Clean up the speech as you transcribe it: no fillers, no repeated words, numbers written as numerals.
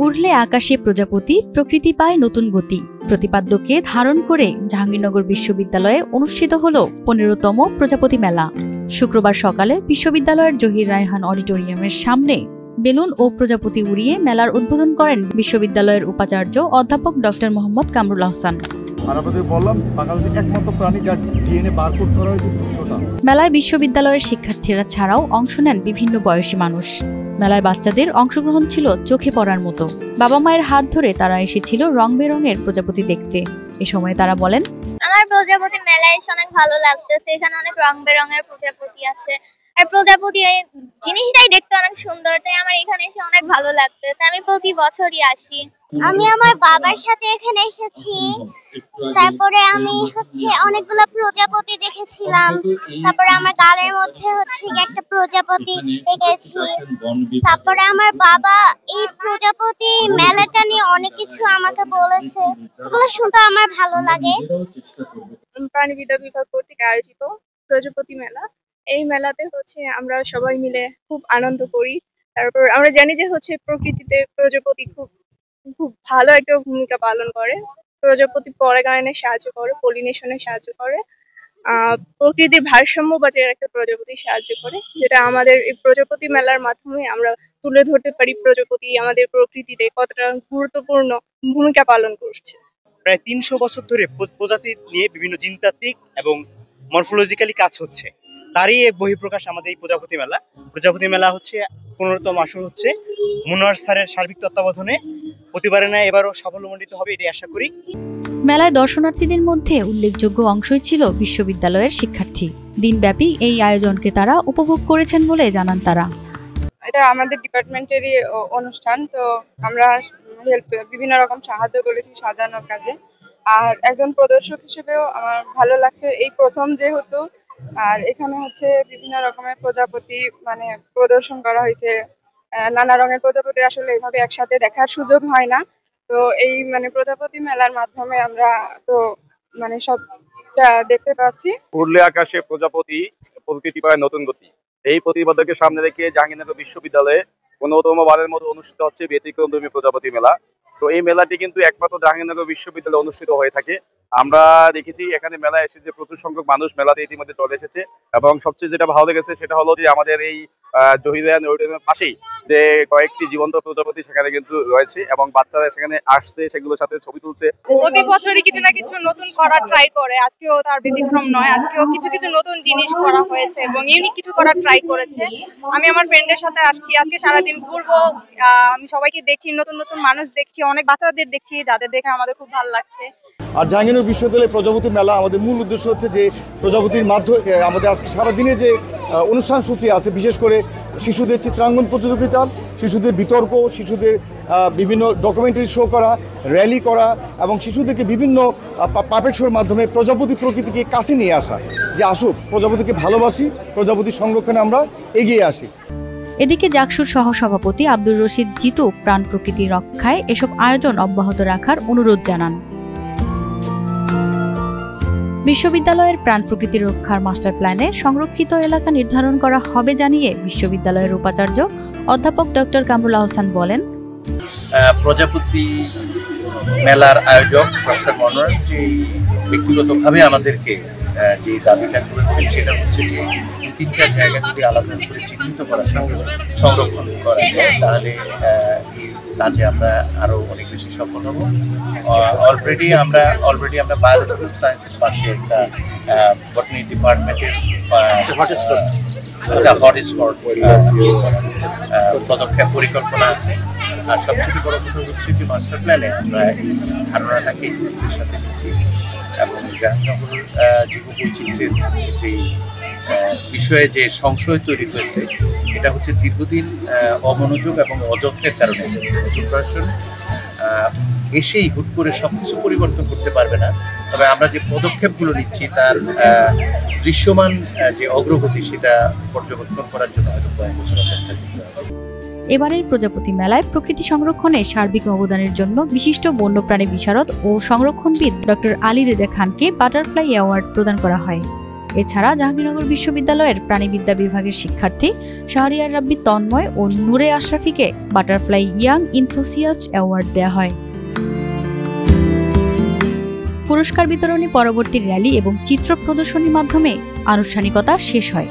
উড়লে আকাশে প্রজাপতি, প্রকৃতি পায় নতুন গতি প্রতিপাদ্যকে ধারণ করে জাহাঙ্গীরনগর বিশ্ববিদ্যালয়ে অনুষ্ঠিত হলো ১৫তম প্রজাপতি মেলা। শুক্রবার সকালে বিশ্ববিদ্যালয়ের জহির রায়হান অডিটোরিয়ামের সামনে বেলুন ও প্রজাপতি উড়িয়ে মেলার উদ্বোধন করেন বিশ্ববিদ্যালয়ের উপাচার্য অধ্যাপক ডক্টর মোহাম্মদ কামরুল আহসান। মেলায় বিশ্ববিদ্যালয়ের শিক্ষার্থীরা ছাড়াও অংশ নেন বিভিন্ন বয়সী মানুষ। মেলায় বাচ্চাদের অংশগ্রহণ ছিল চোখে পড়ার মতো। বাবা মায়ের হাত ধরে তারা এসেছিল রং বেরঙের প্রজাপতি দেখতে। এ সময় তারা বলেন, আমার প্রজাপতি মেলায় এসে অনেক ভালো লাগতেছে। এখানে অনেক রং বেরঙের প্রজাপতি আছে, আর প্রজাপতি জিনিসটাই দেখতে অনেক সুন্দর, তাই আমার এখানে এসে অনেক ভালো লাগতেছে। আমি প্রতি বছরই আসি। আমি আমার বাবার সাথে এখানে এসেছি, তারপরে আমি অনেকগুলো প্রজাপতি দেখেছিলাম, তারপরে আমার গালের মধ্যে একটা প্রজাপতি এঁকেছি। তারপরে আমার বাবা এই প্রজাপতি মেলাটা নিয়ে অনেক কিছু আমাকে বলেছে, এগুলো শুনতে আমার ভালো লাগে। প্রাণীবিদ্যা বিভাগ কর্তৃক আয়োজিত প্রজাপতি মেলা, এই মেলাতে আমরা সবাই মিলে খুব আনন্দ করি। তারপর আমরা জানি যে প্রকৃতিতে প্রজাপতি খুব খুব ভালো একটা ভূমিকা পালন করে। প্রজাপতি পরাগায়নে সাহায্য করে, পলিনেশনে সাহায্য করে, প্রকৃতির ভারসাম্য বজায় রাখতে প্রজাপতি সাহায্য করে, যেটা আমাদের এই প্রজাপতি মেলার মাধ্যমে আমরা তুলে ধরতে পারি প্রজাপতি আমাদের প্রকৃতিতে কতটা গুরুত্বপূর্ণ ভূমিকা পালন করছে। প্রায় ৩০০ বছর ধরে প্রজাতি নিয়ে বিভিন্ন জিনতাত্ত্বিক এবং মরফোলজিক্যালি কাজ হচ্ছে, তারই এক বহিঃপ্রকাশ আমাদের এই প্রজাপতি মেলা। প্রজাপতি মেলা ১৫তম আসর মনোয়ার স্যারের সার্বিক তত্ত্বাবধানে। প্রতিবারে না এবারও সাফল্যমণ্ডিত হবে এটাই আশা করি। মেলায় দর্শনার্থীদের মধ্যে উল্লেখযোগ্য অংশই ছিল বিশ্ববিদ্যালয়ের শিক্ষার্থী। দিনব্যাপী এই আয়োজনকে তারা উপভোগ করেছেন বলে জানান তারা। এটা আমাদের ডিপার্টমেন্টেরই অনুষ্ঠান, তো আমরা বিভিন্ন রকম সাহায্য করেছি সাজানোর কাজে। আর একজন প্রদর্শক হিসেবেও আমার ভালো লাগছে, এই প্রথম যেহেতু। আর এখানে বিভিন্ন রকমের প্রজাপতি প্রদর্শন করা হয়েছে। নানা রঙের প্রজাপতি আসলে এভাবে একসাথে দেখার সুযোগ হয় না, তো এই প্রজাপতি মেলার মাধ্যমে আমরা তো সবটা দেখতে পাচ্ছি। উড়লে আকাশে প্রজাপতি, প্রকৃতি পায় নতুন গতি, এই প্রতিপাদ্যকে সামনে রেখে জাহাঙ্গীরনগর বিশ্ববিদ্যালয়ে ১৫তম বারের মতো অনুষ্ঠিত হচ্ছে ব্যতিক্রমধর্মী প্রজাপতি মেলা। তো এই মেলাটি কিন্তু একমাত্র জাহাঙ্গীরনগর বিশ্ববিদ্যালয়ে অনুষ্ঠিত হয়ে থাকে। আমরা দেখেছি এখানে মেলায় এসে যে প্রচুর সংখ্যক মানুষ মেলাতে ইতিমধ্যে চলে এসেছে, এবং সবচেয়ে যেটা ভালো লেগেছে সেটা হলো যে আমাদের এই জহির রায়হান অডিটোরিয়ামের পাশেই যে কয়েকটি জীবন্ত প্রজাপতি সেখানে কিন্তু রয়েছে, এবং বাচ্চারা সেখানে আসছে, সেগুলোর সাথে ছবি তুলছে। প্রতি বছরই কিছু না কিছু নতুন করার ট্রাই করে, আজকেও তার ব্যতিক্রম নয়। আজকেও কিছু কিছু নতুন জিনিস করা হয়েছে এবং ইউনিক কিছু করার ট্রাই করেছে। আমি আমার ফ্রেন্ডের সাথে আসছি, আজকে সারাদিন ঘুরবো। আমি সবাইকে দেখছি, নতুন নতুন মানুষ দেখছি, অনেক বাচ্চাদের দেখছি, যাদের দেখে আমাদের খুব ভালো লাগছে। আর জাহাঙ্গীরনগর বিশ্ববিদ্যালয়ের প্রজাপতি মেলা আমাদের মূল উদ্দেশ্য হচ্ছে যে প্রজাপতির মাধ্যমে আমাদের আজকে সারাদিনের যে অনুষ্ঠান সূচি আছে, বিশেষ করে শিশুদের চিত্রাঙ্কন প্রতিযোগিতা, শিশুদের বিতর্ক, শিশুদের বিভিন্ন ডকুমেন্টারি শো করা, র্যালি করা, এবং শিশুদেরকে বিভিন্ন পাপেট শোর মাধ্যমে প্রজাপতি প্রকৃতিকে কাছে নিয়ে আসা, যে আসুক প্রজাপতিকে ভালোবাসি, প্রজাপতি সংরক্ষণে আমরা এগিয়ে আসি। এদিকে জাকসুর সহসভাপতি আব্দুর রশিদ জিতু প্রাণ প্রকৃতি রক্ষায় এসব আয়োজন অব্যাহত রাখার অনুরোধ জানান। বিশ্ববিদ্যালয়ের প্রাণ প্রকৃতি রক্ষার মাস্টার প্ল্যানে সংরক্ষিত এলাকা নির্ধারণ করা হবে জানিয়ে বিশ্ববিদ্যালয়ের উপাচার্য অধ্যাপক ডক্টর কামরুল আহসান বলেন, প্রজাপতি মেলার আয়োজক প্রফেসর মনোয়ার যে ব্যক্তিগতভাবে আমাদেরকে যে দাবিটা করেছেন সেটা হচ্ছে যে তিনটা জায়গা যদি আলাদা করে চিহ্নিত করার সঙ্গে সংরক্ষণ করা যায়, তাহলে এই কাজে আমরা আরো অনেক বেশি সফল হব। অলরেডি আমরা বায়োলজিক্যাল সায়েন্সের পাশে একটা বটানি ডিপার্টমেন্টের হটস্পট পদক্ষেপ পরিকল্পনা আছে। আর সবচেয়ে বড় কথা হচ্ছে যে মাস্টার প্ল্যানে আমরা এই ধারণাটাকে গুরুত্বের সাথে নিচ্ছি, এবং জাহাঙ্গীরনগর জীববৈচিত্র্যের যে বিষয়ে যে সংশয় তৈরি হয়েছে এটা হচ্ছে দীর্ঘদিন অমনোযোগ এবং অযত্নের কারণে হয়েছে। নতুন প্রশাসন এসেই হুট করে সবকিছু পরিবর্তন করতে পারবে না, তবে আমরা যে পদক্ষেপগুলো নিচ্ছি তার দৃশ্যমান যে অগ্রগতি সেটা পর্যবেক্ষণ করার জন্য হয়তো কয়েক বছর অপেক্ষা করতে হবে। এবারের প্রজাপতি মেলায় প্রকৃতি সংরক্ষণে সার্বিক অবদানের জন্য বিশিষ্ট বন্যপ্রাণী বিশারদ ও সংরক্ষণবিদ ডক্টর আলী রেজা খানকে বাটারফ্লাই অ্যাওয়ার্ড প্রদান করা হয়। এছাড়া জাহাঙ্গীরনগর বিশ্ববিদ্যালয়ের প্রাণীবিদ্যা বিভাগের শিক্ষার্থী শাহরিয়ার রাব্বি তন্ময় ও নূরে আশরাফিকে বাটারফ্লাই ইয়াং ইনথুসিয়াস্ট অ্যাওয়ার্ড দেওয়া হয়। পুরস্কার বিতরণী পরবর্তী র্যালি এবং চিত্র প্রদর্শনীর মাধ্যমে আনুষ্ঠানিকতা শেষ হয়।